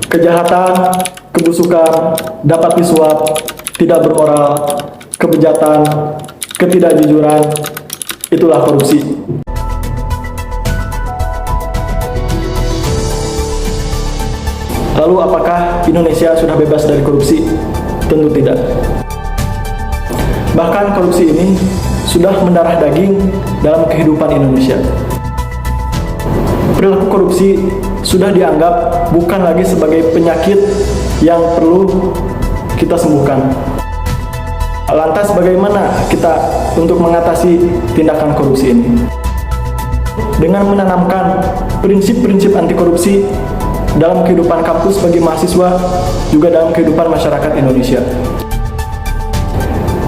Kejahatan, kebusukan, dapat disuap, tidak bermoral, kebejatan, ketidakjujuran, itulah korupsi. Lalu apakah Indonesia sudah bebas dari korupsi? Tentu tidak. Bahkan korupsi ini sudah mendarah daging dalam kehidupan Indonesia. Perilaku korupsi sudah dianggap bukan lagi sebagai penyakit yang perlu kita sembuhkan. Lantas bagaimana kita untuk mengatasi tindakan korupsi ini? Dengan menanamkan prinsip-prinsip anti korupsi dalam kehidupan kampus bagi mahasiswa, juga dalam kehidupan masyarakat Indonesia.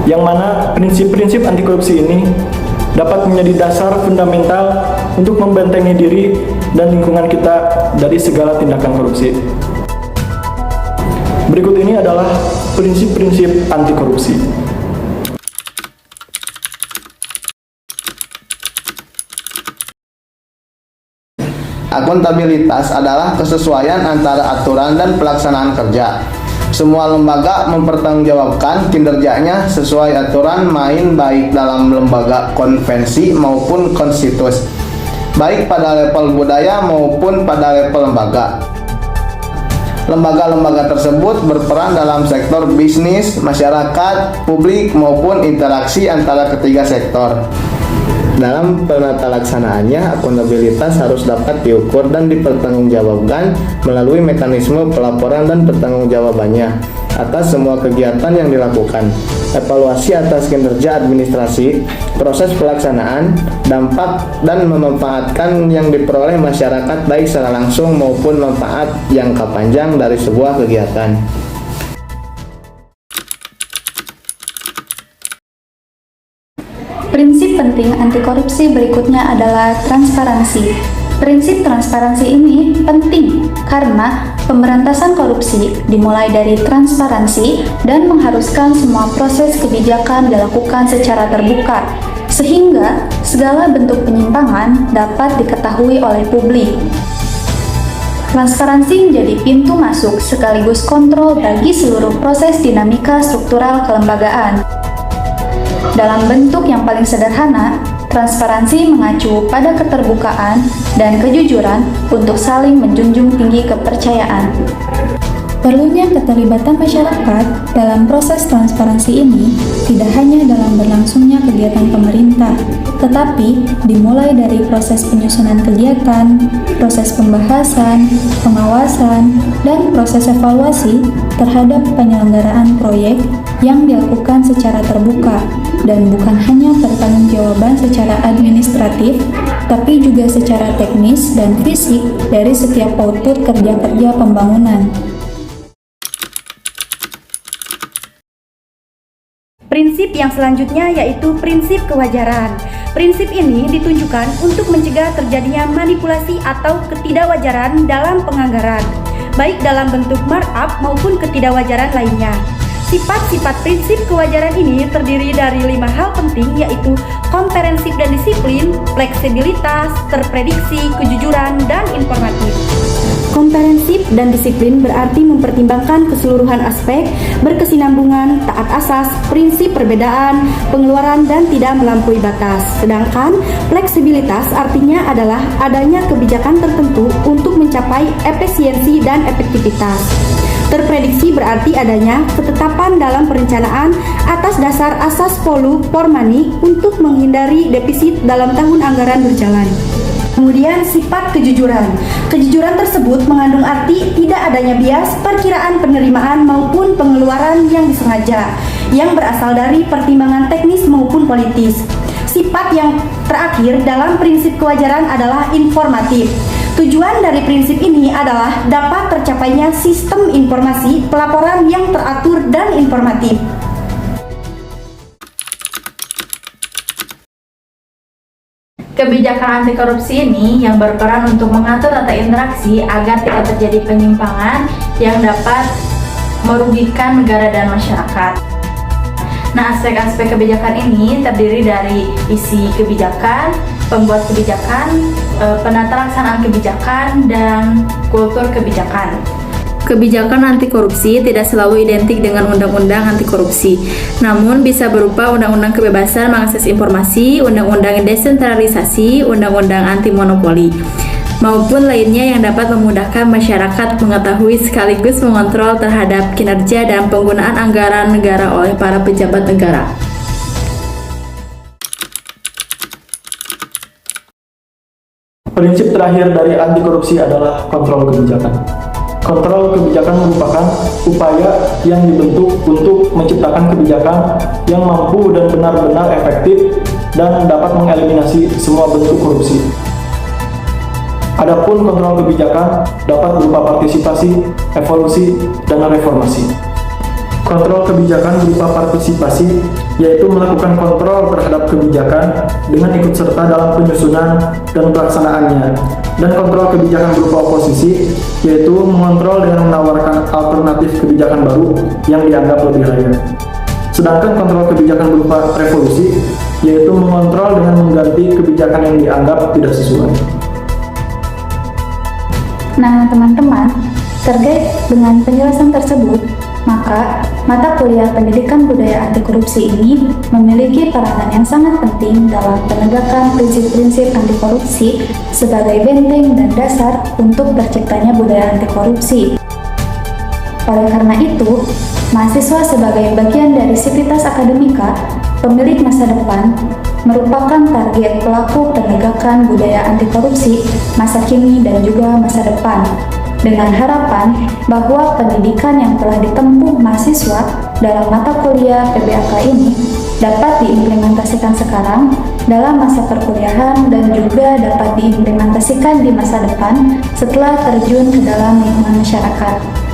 Yang mana prinsip-prinsip anti korupsi ini dapat menjadi dasar fundamental untuk membentengi diri dan lingkungan kita dari segala tindakan korupsi. Berikut ini adalah prinsip-prinsip anti korupsi. Akuntabilitas adalah kesesuaian antara aturan dan pelaksanaan kerja. Semua lembaga mempertanggungjawabkan kinerjanya sesuai aturan main baik dalam lembaga konvensi maupun konstitusi, baik pada level budaya maupun pada level lembaga. Lembaga-lembaga tersebut berperan dalam sektor bisnis, masyarakat, publik maupun interaksi antara ketiga sektor. Dalam penata laksanaannya, akuntabilitas harus dapat diukur dan dipertanggungjawabkan melalui mekanisme pelaporan dan pertanggungjawabannya atas semua kegiatan yang dilakukan, evaluasi atas kinerja administrasi, proses pelaksanaan, dampak dan memanfaatkan yang diperoleh masyarakat baik secara langsung maupun manfaat jangka panjang dari sebuah kegiatan. Prinsip penting anti korupsi berikutnya adalah transparansi. Prinsip transparansi ini penting karena pemberantasan korupsi dimulai dari transparansi dan mengharuskan semua proses kebijakan dilakukan secara terbuka, sehingga segala bentuk penyimpangan dapat diketahui oleh publik. Transparansi menjadi pintu masuk sekaligus kontrol bagi seluruh proses dinamika struktural kelembagaan. Dalam bentuk yang paling sederhana, transparansi mengacu pada keterbukaan dan kejujuran untuk saling menjunjung tinggi kepercayaan. Perlunya keterlibatan masyarakat dalam proses transparansi ini tidak hanya dalam berlangsungnya kegiatan pemerintah, tetapi dimulai dari proses penyusunan kegiatan, proses pembahasan, pengawasan, dan proses evaluasi terhadap penyelenggaraan proyek yang dilakukan secara terbuka dan bukan hanya pertanggungjawaban secara administratif, tapi juga secara teknis dan fisik dari setiap output kerja-kerja pembangunan. Prinsip yang selanjutnya yaitu prinsip kewajaran. Prinsip ini ditunjukkan untuk mencegah terjadinya manipulasi atau ketidakwajaran dalam penganggaran, baik dalam bentuk markup maupun ketidakwajaran lainnya. Sifat-sifat prinsip kewajaran ini terdiri dari 5 hal penting, yaitu komprehensif dan disiplin, fleksibilitas, terprediksi, kejujuran, dan informatif. Komprehensif dan disiplin berarti mempertimbangkan keseluruhan aspek, berkesinambungan, taat asas, prinsip perbedaan, pengeluaran, dan tidak melampaui batas. Sedangkan fleksibilitas artinya adalah adanya kebijakan tertentu untuk mencapai efisiensi dan efektivitas. Terprediksi berarti adanya ketetapan dalam perencanaan atas dasar asas polu formani untuk menghindari defisit dalam tahun anggaran berjalan. Kemudian sifat kejujuran. Kejujuran tersebut mengandung arti tidak adanya bias perkiraan penerimaan maupun pengeluaran yang disengaja, yang berasal dari pertimbangan teknis maupun politis. Sifat yang terakhir dalam prinsip kewajaran adalah informatif. Tujuan dari prinsip ini adalah dapat tercapainya sistem informasi pelaporan yang teratur dan informatif. Kebijakan anti korupsi ini yang berperan untuk mengatur tata interaksi agar tidak terjadi penyimpangan yang dapat merugikan negara dan masyarakat. Nah, aspek-aspek kebijakan ini terdiri dari isi kebijakan, pembuat kebijakan, penata laksanaan kebijakan, dan kultur kebijakan. Kebijakan anti korupsi tidak selalu identik dengan undang-undang anti korupsi, namun bisa berupa undang-undang kebebasan mengakses informasi, undang-undang desentralisasi, undang-undang anti monopoli, maupun lainnya yang dapat memudahkan masyarakat mengetahui sekaligus mengontrol terhadap kinerja dan penggunaan anggaran negara oleh para pejabat negara. Prinsip terakhir dari anti korupsi adalah kontrol kebijakan. Kontrol kebijakan merupakan upaya yang dibentuk untuk menciptakan kebijakan yang mampu dan benar-benar efektif dan dapat mengeliminasi semua bentuk korupsi. Adapun kontrol kebijakan dapat berupa partisipasi, evolusi, dan reformasi. Kontrol kebijakan berupa partisipasi, yaitu melakukan kontrol terhadap kebijakan dengan ikut serta dalam penyusunan dan pelaksanaannya. Dan kontrol kebijakan berupa oposisi, yaitu mengontrol dengan menawarkan alternatif kebijakan baru yang dianggap lebih layak. Sedangkan kontrol kebijakan berupa revolusi, yaitu mengontrol dengan mengganti kebijakan yang dianggap tidak sesuai. Nah, teman-teman, terkait dengan penjelasan tersebut, maka mata kuliah Pendidikan Budaya Anti Korupsi ini memiliki peranan yang sangat penting dalam penegakan prinsip-prinsip anti korupsi sebagai benteng dan dasar untuk terciptanya budaya anti korupsi. Oleh karena itu, mahasiswa sebagai bagian dari sivitas akademika, pemilik masa depan, merupakan target pelaku penegakan budaya anti korupsi masa kini dan juga masa depan, dengan harapan bahwa pendidikan yang telah ditempuh mahasiswa dalam mata kuliah PBAK ini dapat diimplementasikan sekarang dalam masa perkuliahan dan juga dapat diimplementasikan di masa depan setelah terjun ke dalam lingkungan masyarakat.